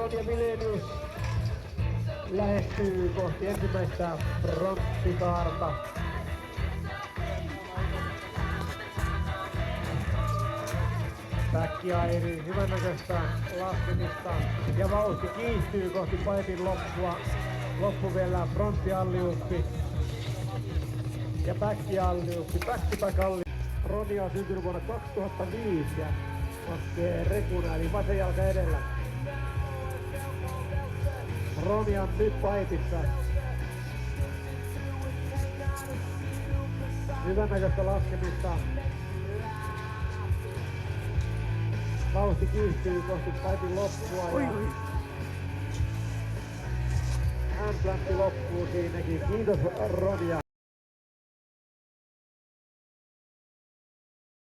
Ronja Vilenius lähestyy kohti ensimmäistä fronttikaarta. Backiairi, hyvännäköistä laskemista ja vauhti kiihtyy kohti paitin loppua. Loppu vielä fronttialliuppi ja backialliuppi, back-to-back-alliuppi. Ronja on syntynyt vuonna 2005 ja laskee rekuna eli vasen jalka edellä. Ronja on nyt paitissa. Hyvännäköistä laskemista. Vauhti kiihtyy kohti paitin loppua ja handplantti loppuu siinäkin. Kiitos Ronja.